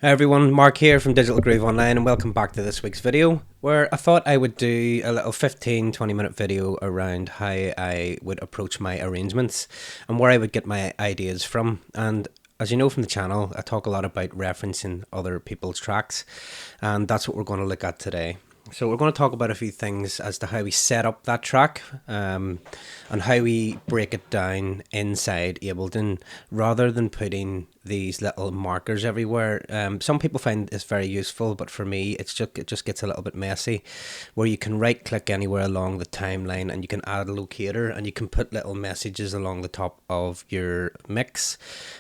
Hi everyone, Mark here from Digital Groove Online and welcome back to this week's video where I thought I would do a little 15-20 minute video around how I would approach my arrangements and where I would get my ideas from. And as you know from the channel, I talk a lot about referencing other people's tracks, and that's what we're going to look at today. So we're going to talk about a few things as to how we set up that track and how we break it down inside Ableton rather than putting these little markers everywhere. Some people find this very useful, but for me it just gets a little bit messy, where you can right click anywhere along the timeline and you can add a locator and you can put little messages along the top of your mix,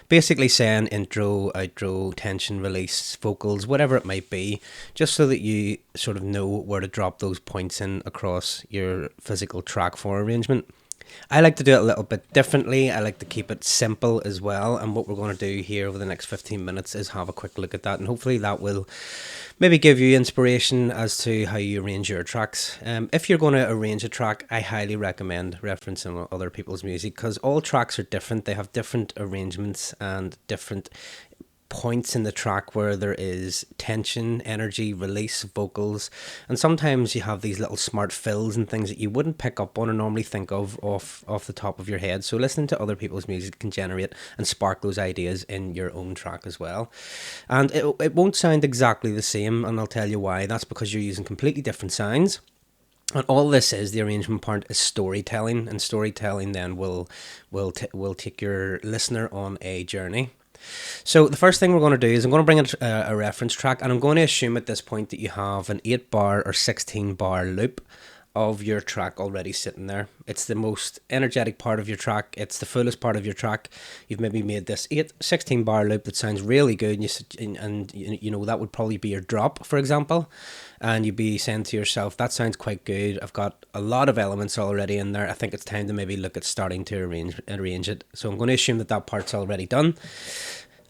basically saying intro, outro, tension, release, vocals, whatever it might be, just so that you sort of know where to drop those points in across your physical track for arrangement. I like to do it a little bit differently. I like to keep it simple as well, and what we're going to do here over the next 15 minutes is have a quick look at that, and hopefully that will maybe give you inspiration as to how you arrange your tracks. If you're going to arrange a track, I highly recommend referencing other people's music, because all tracks are different. They have different arrangements and different points in the track where there is tension, energy, release, vocals, and sometimes you have these little smart fills and things that you wouldn't pick up on or normally think of off the top of your head. So listening to other people's music can generate and spark those ideas in your own track as well. And it won't sound exactly the same, and I'll tell you why. That's because you're using completely different sounds. And all this is, the arrangement part, is storytelling, and storytelling then will take your listener on a journey. So the first thing we're going to do is I'm going to bring in a reference track, and I'm going to assume at this point that you have an 8 bar or 16 bar loop of your track already sitting there. It's the most energetic part of your track. It's the fullest part of your track. You've maybe made this 16 bar loop that sounds really good, and you know that would probably be your drop, for example, and you'd be saying to yourself, that sounds quite good. I've got a lot of elements already in there. I think it's time to maybe look at starting to arrange it. So I'm going to assume that that part's already done,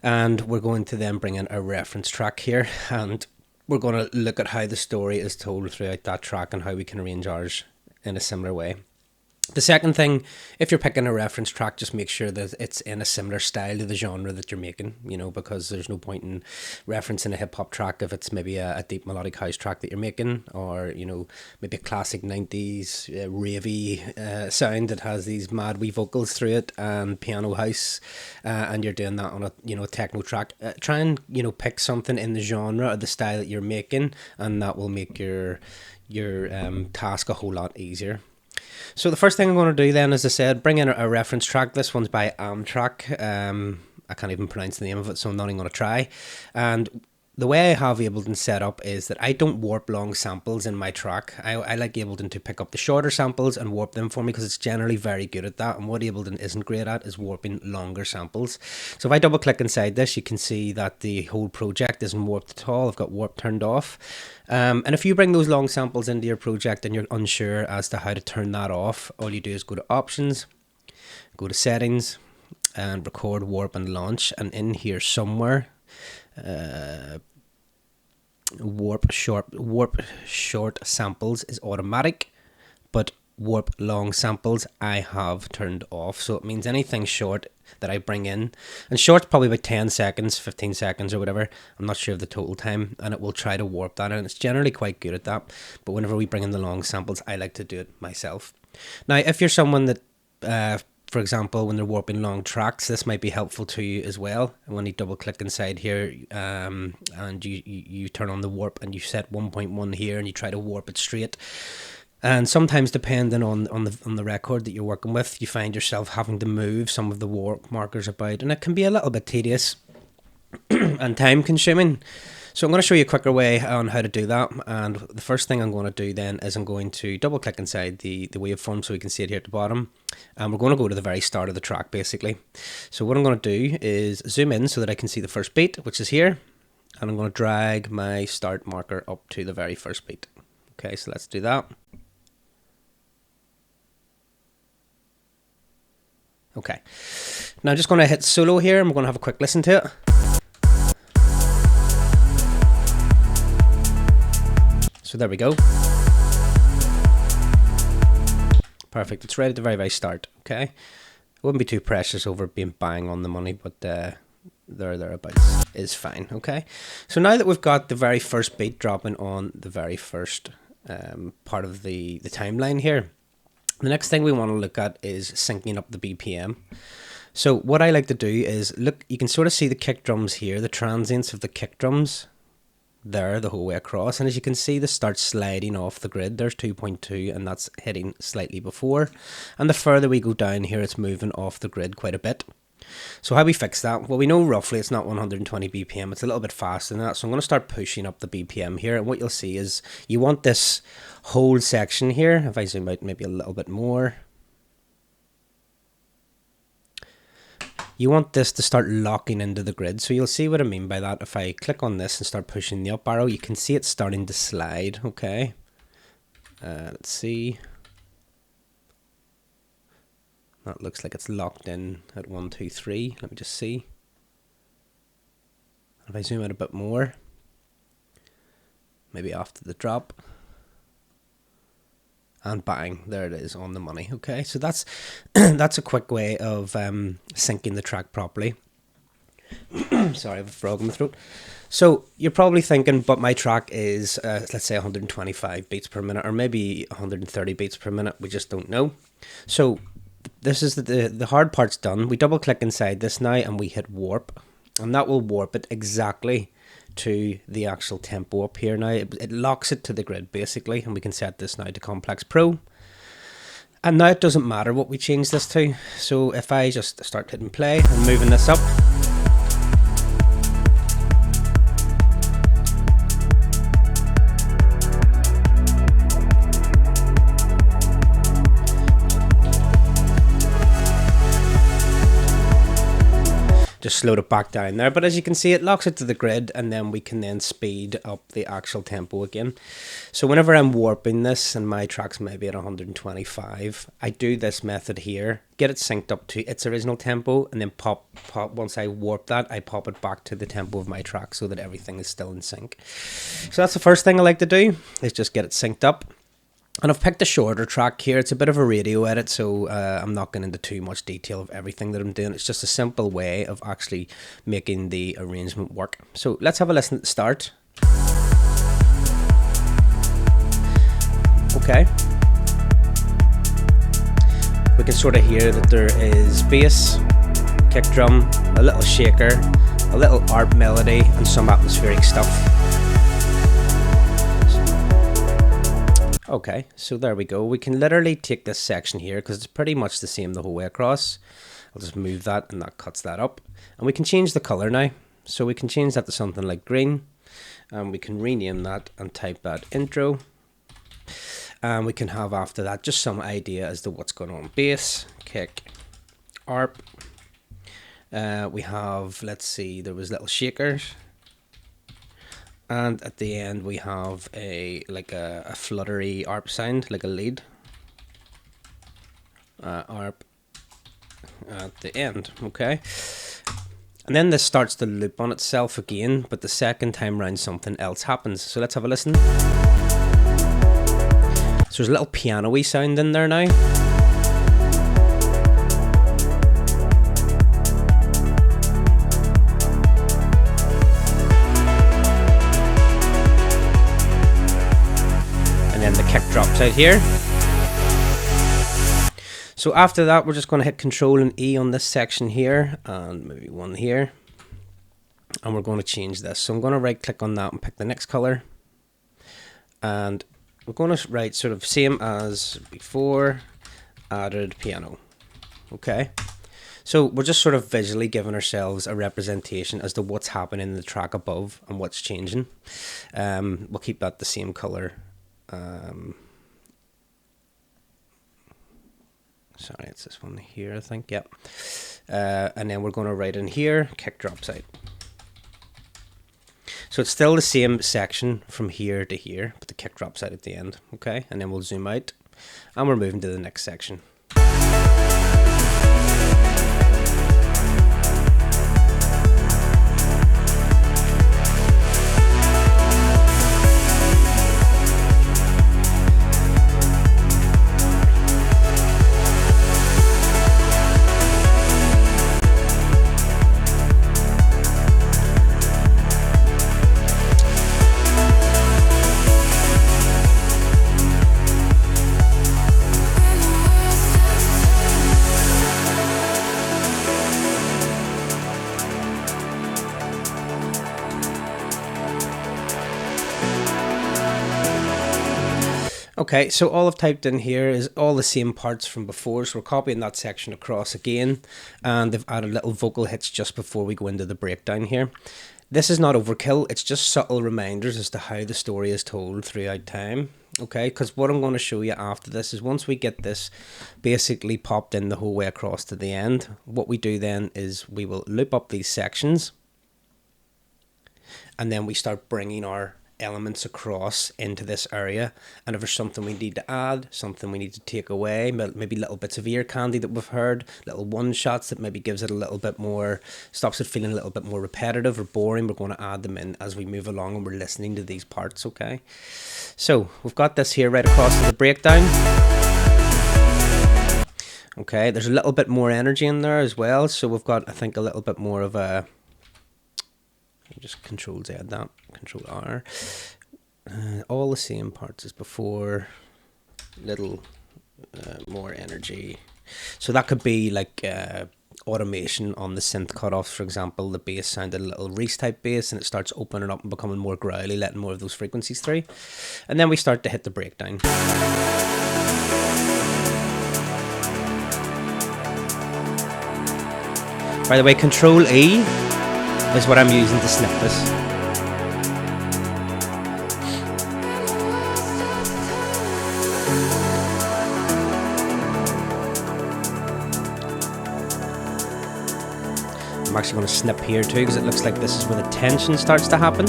and we're going to then bring in a reference track here, and we're going to look at how the story is told throughout that track and how we can arrange ours in a similar way. The second thing, if you're picking a reference track, just make sure that it's in a similar style to the genre that you're making, you know, because there's no point in referencing a hip-hop track if it's maybe a deep melodic house track that you're making, or, you know, maybe a classic 90s ravey sound that has these mad wee vocals through it and piano house, and you're doing that on a, you know, techno track. Try and, you know, pick something in the genre or the style that you're making, and that will make your task a whole lot easier. So the first thing I'm going to do then, as I said, bring in a reference track. This one's by Amtrack. I can't even pronounce the name of it, so I'm not even going to try. And the way I have Ableton set up is that I don't warp long samples in my track. I like Ableton to pick up the shorter samples and warp them for me, because it's generally very good at that. And what Ableton isn't great at is warping longer samples. So if I double click inside this, you can see that the whole project isn't warped at all. I've got warp turned off. And if you bring those long samples into your project and you're unsure as to how to turn that off, all you do is go to Options, go to Settings, and Record, Warp, and Launch. And in here somewhere, warp short samples is automatic, but warp long samples I have turned off. So it means anything short that I bring in, and short's probably about 10 seconds, 15 seconds or whatever, I'm not sure of the total time, and it will try to warp that, and it's generally quite good at that. But whenever we bring in the long samples, I like to do it myself. Now if you're someone that for example, when they're warping long tracks, this might be helpful to you as well. And when you double click inside here, and you turn on the warp and you set 1.1 here and you try to warp it straight. And sometimes, depending on the record that you're working with, you find yourself having to move some of the warp markers about, and it can be a little bit tedious and time consuming. So I'm going to show you a quicker way on how to do that, and the first thing I'm going to do then is I'm going to double click inside the waveform so we can see it here at the bottom, and we're going to go to the very start of the track basically. So what I'm going to do is zoom in so that I can see the first beat, which is here, and I'm going to drag my start marker up to the very first beat. Okay, so let's do that. Okay, now I'm just going to hit solo here and we're going to have a quick listen to it. So there we go. Perfect. It's right at the very, very start. Okay. I wouldn't be too precious over being bang on the money, but thereabouts is fine. Okay, so now that we've got the very first beat dropping on the very first part of the timeline here, the next thing we want to look at is syncing up the BPM. So what I like to do is look, you can sort of see the kick drums here, the transients of the kick drums there the whole way across, and as you can see, they start sliding off the grid. There's 2.2 and that's hitting slightly before, and the further we go down here, it's moving off the grid quite a bit. So how we fix that? Well, we know roughly it's not 120 BPM, it's a little bit faster than that, so I'm going to start pushing up the BPM here, and what you'll see is you want this whole section here, if I zoom out maybe a little bit more, you want this to start locking into the grid. So you'll see what I mean by that. If I click on this and start pushing the up arrow, you can see it starting to slide. Okay, let's see. That looks like it's locked in at 1, 2, 3. Let me just see. If I zoom out a bit more, maybe after the drop, and bang, there it is on the money. Okay, so that's that's a quick way of syncing the track properly. Sorry, I have a frog in my throat. So you're probably thinking, but my track is let's say 125 beats per minute, or maybe 130 beats per minute. We just don't know. So this is the hard part's done. We double click inside this now and we hit warp, and that will warp it exactly to the actual tempo up here. Now it locks it to the grid basically, and we can set this now to Complex Pro, and now it doesn't matter what we change this to. So if I just start hitting play and moving this up, just slowed it back down there, but as you can see, it locks it to the grid, and then we can then speed up the actual tempo again. So whenever I'm warping this and my track's maybe at 125, I do this method here, get it synced up to its original tempo, and then pop once I warp that, I pop it back to the tempo of my track so that everything is still in sync. So that's the first thing I like to do, is just get it synced up. And I've picked a shorter track here. It's a bit of a radio edit, so I'm not going into too much detail of everything that I'm doing. It's just a simple way of actually making the arrangement work. So let's have a listen at the start. Okay. We can sort of hear that there is bass, kick drum, a little shaker, a little ARP melody, and some atmospheric stuff. Okay, so there we go. We can literally take this section here because it's pretty much the same the whole way across. I'll just move that and that cuts that up. And we can change the color now. So we can change that to something like green. And we can rename that and type that intro. And we can have after that just some idea as to what's going on. Bass, kick, ARP. We have, let's see, there was little shakers. And at the end we have a fluttery ARP sound, like a lead. ARP at the end, okay. And then this starts to loop on itself again, but the second time round something else happens. So let's have a listen. So there's a little piano-y sound in there now. Kick drops out here. So after that, we're just going to hit Control and E on this section here, and maybe one here, and we're going to change this. So I'm going to right click on that and pick the next color, and we're going to write sort of same as before, added piano. Okay, so we're just sort of visually giving ourselves a representation as to what's happening in the track above and what's changing. We'll keep that the same color. Sorry, it's this one here, I think. Yep. And then we're going to write in here, kick drops out. So it's still the same section from here to here, but the kick drops out at the end. Okay, and then we'll zoom out, and we're moving to the next section. Okay, so all I've typed in here is all the same parts from before, so we're copying that section across again, and they've added little vocal hits just before we go into the breakdown here. This is not overkill, it's just subtle reminders as to how the story is told throughout time. Okay, because what I'm going to show you after this is once we get this basically popped in the whole way across to the end, what we do then is we will loop up these sections, and then we start bringing our elements across into this area, and if there's something we need to add, something we need to take away, maybe little bits of ear candy that we've heard, little one shots that maybe gives it a little bit more, stops it feeling a little bit more repetitive or boring, we're going to add them in as we move along and we're listening to these parts. Okay, so we've got this here right across to the breakdown. Okay, there's a little bit more energy in there as well, so we've got, I think, a little bit more of a, just Control Z that, Control R, all the same parts as before, little more energy. So that could be like automation on the synth cutoffs, for example. The bass sounded a little Reese type bass and it starts opening up and becoming more growly, letting more of those frequencies through, and then we start to hit the breakdown. By the way, Control E is what I'm using to snip this. I'm actually going to snip here too, because it looks like this is where the tension starts to happen.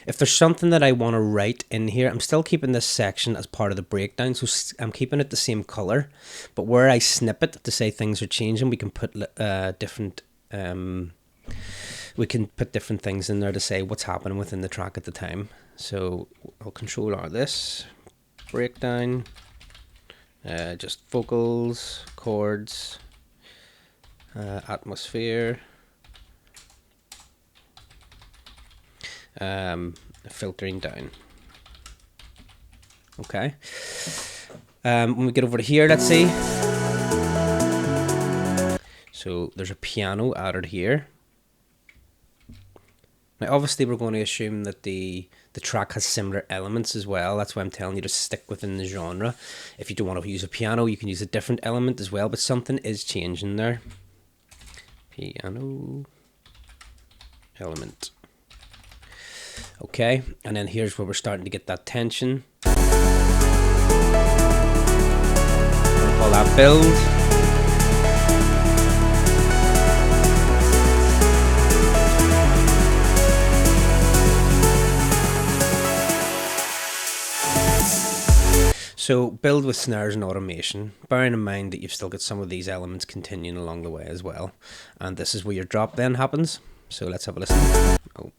If there's something that I want to write in here, I'm still keeping this section as part of the breakdown, so I'm keeping it the same color, but where I snip it to say things are changing, we can put different things in there to say what's happening within the track at the time. So I'll Control R this, breakdown, just vocals, chords, atmosphere, filtering down. Okay, when we get over to here, let's see. So there's a piano added here. Now obviously we're going to assume that the track has similar elements as well. That's why I'm telling you to stick within the genre. If you don't want to use a piano, you can use a different element as well, but something is changing there. Piano element. Okay, and then here's where we're starting to get that tension. Call that build. So build with snares and automation, bearing in mind that you've still got some of these elements continuing along the way as well. And this is where your drop then happens. So let's have a listen. Oh.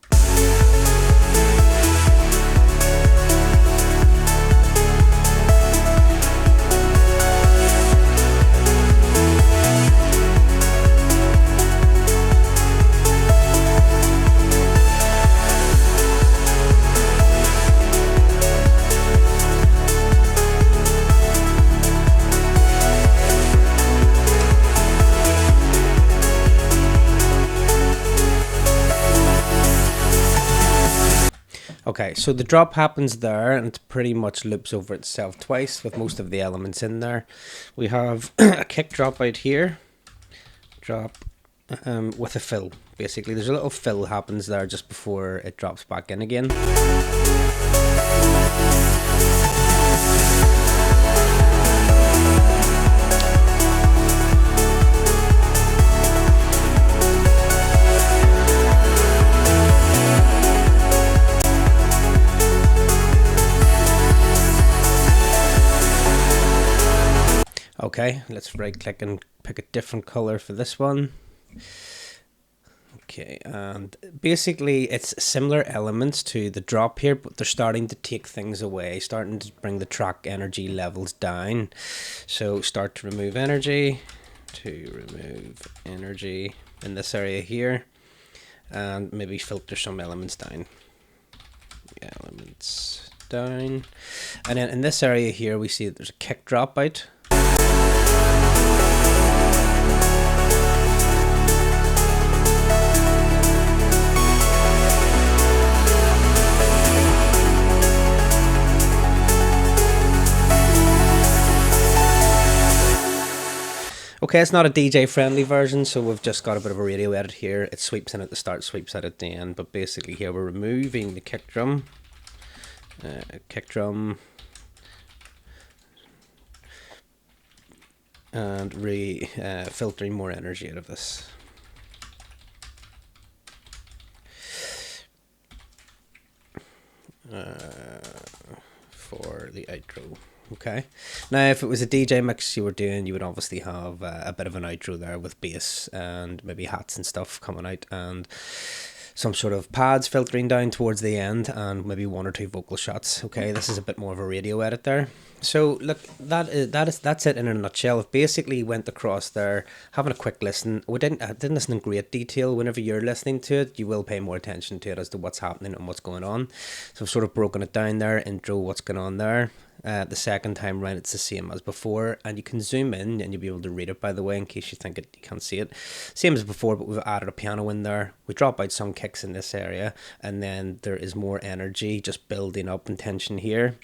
Okay, so the drop happens there and it pretty much loops over itself twice with most of the elements in there. We have a kick drop out here, drop with a fill. Basically, there's a little fill happens there just before it drops back in again. Okay, let's right click and pick a different color for this one. Okay, and basically it's similar elements to the drop here, but they're starting to take things away, starting to bring the track energy levels down. So start to remove energy, in this area here, and maybe filter some elements down. Elements down. And then in this area here we see that there's a kick drop out. Okay, it's not a DJ friendly version, so we've just got a bit of a radio edit here. It sweeps in at the start, sweeps out at the end, but basically here we're removing the kick drum, and filtering more energy out of this. For the outro. Okay, now if it was a DJ mix you were doing, you would obviously have a bit of an outro there with bass and maybe hats and stuff coming out, and some sort of pads filtering down towards the end, and maybe one or two vocal shots. Okay, this is a bit more of a radio edit there. So look, that's it in a nutshell. I've basically went across there, having a quick listen. I didn't listen in great detail. Whenever you're listening to it, you will pay more attention to it as to what's happening and what's going on. So I've sort of broken it down there, intro, what's going on there. The second time round it's the same as before, and you can zoom in and you'll be able to read it, by the way, in case you think you can't see it. Same as before, but we've added a piano in there. We drop out some kicks in this area, and then there is more energy just building up and tension here.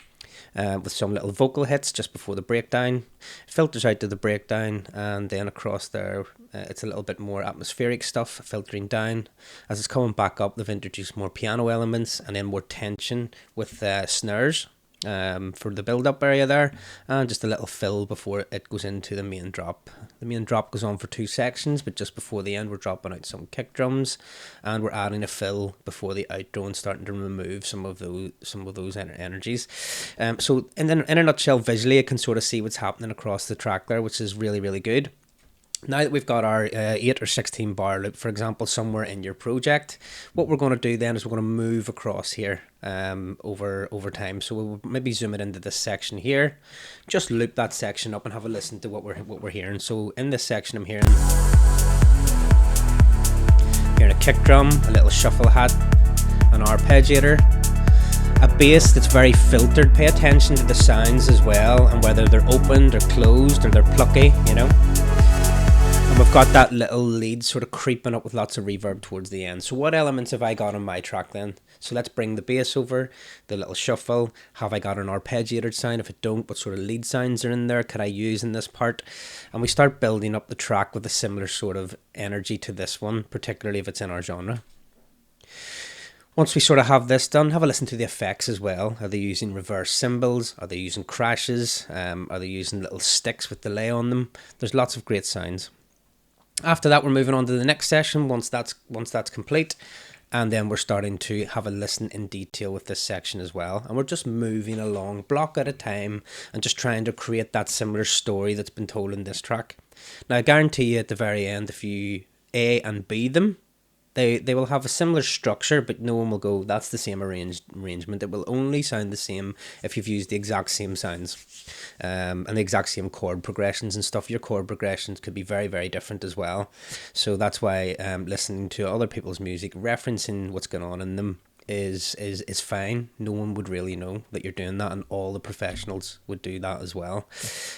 With some little vocal hits just before the breakdown. It filters out to the breakdown, and then across there it's a little bit more atmospheric stuff filtering down. As it's coming back up, they've introduced more piano elements and then more tension with snares for the build-up area there, and just a little fill before it goes into the main drop. The main drop goes on for 2 sections, but just before the end we're dropping out some kick drums, and we're adding a fill before the outro and starting to remove some of those energies. So in a nutshell, visually I can sort of see what's happening across the track there, which is really, really good. Now that we've got our 8 or 16 bar loop, for example, somewhere in your project, what we're going to do then is we're going to move across here over time. So we'll maybe zoom it into this section here, just loop that section up and have a listen to what we're hearing. So in this section I'm hearing a kick drum, a little shuffle hat, an arpeggiator, a bass that's very filtered. Pay attention to the sounds as well, and whether they're opened or closed or they're plucky, you know. And we've got that little lead sort of creeping up with lots of reverb towards the end. So what elements have I got on my track then? So let's bring the bass over, the little shuffle. Have I got an arpeggiated sound? If I don't, what sort of lead sounds are in there? Could I use in this part? And we start building up the track with a similar sort of energy to this one, particularly if it's in our genre. Once we sort of have this done, have a listen to the effects as well. Are they using reverse cymbals? Are they using crashes? Are they using little sticks with delay on them? There's lots of great sounds. After that, we're moving on to the next session once that's complete, and then we're starting to have a listen in detail with this section as well, and we're just moving along block at a time and just trying to create that similar story that's been told in this track. Now I guarantee you at the very end, if you A and B them, they will have a similar structure, but no one will go, that's the same arrangement. It will only sound the same if you've used the exact same sounds and the exact same chord progressions and stuff. Your chord progressions could be very, very different as well. So that's why listening to other people's music, referencing what's going on in them is fine. No one would really know that you're doing that, and all the professionals would do that as well.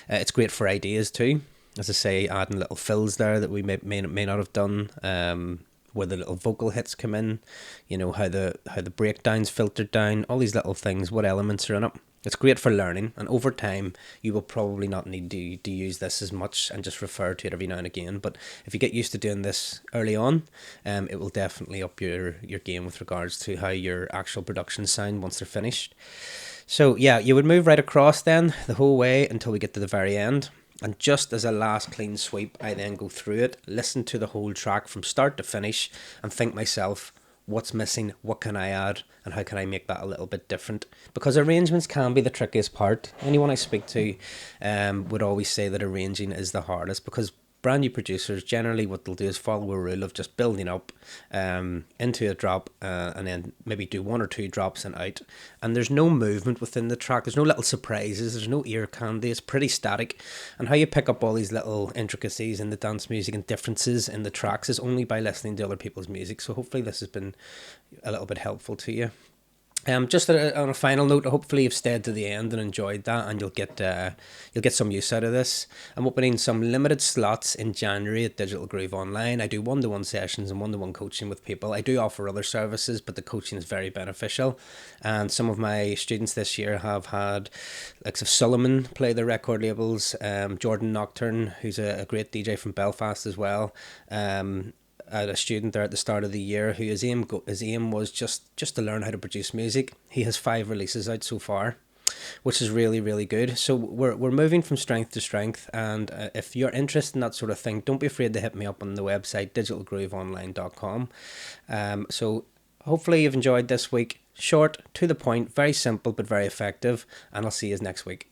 It's great for ideas too. As I say, adding little fills there that we may not have done. Where the little vocal hits come in, you know, how the breakdowns filtered down, all these little things, what elements are in it. It's great for learning, and over time you will probably not need to use this as much and just refer to it every now and again. But if you get used to doing this early on, it will definitely up your game with regards to how your actual productions sound once they're finished. So yeah, you would move right across then the whole way until we get to the very end. And just as a last clean sweep, I then go through it, listen to the whole track from start to finish, and think myself, what's missing, what can I add, and how can I make that a little bit different? Because arrangements can be the trickiest part. Anyone I speak to would always say that arranging is the hardest, because brand new producers, generally what they'll do is follow a rule of just building up into a drop and then maybe do 1 or 2 drops and out. And there's no movement within the track. There's no little surprises. There's no ear candy. It's pretty static. And how you pick up all these little intricacies in the dance music and differences in the tracks is only by listening to other people's music. So hopefully this has been a little bit helpful to you. Just on a final note, hopefully you've stayed to the end and enjoyed that, and you'll get some use out of this. I'm opening some limited slots in January at Digital Groove Online. I do one-to-one sessions and one-to-one coaching with people. I do offer other services, but the coaching is very beneficial. And some of my students this year have had, like Solomon play the record labels, Jordan Nocturne, who's a great DJ from Belfast as well. I had a student there at the start of the year who his aim was just to learn how to produce music. He has 5 releases out so far, which is really, really good. So we're moving from strength to strength, and if you're interested in that sort of thing, don't be afraid to hit me up on the website digitalgrooveonline.com. So hopefully you've enjoyed this week. Short, to the point, very simple but very effective, and I'll see you next week.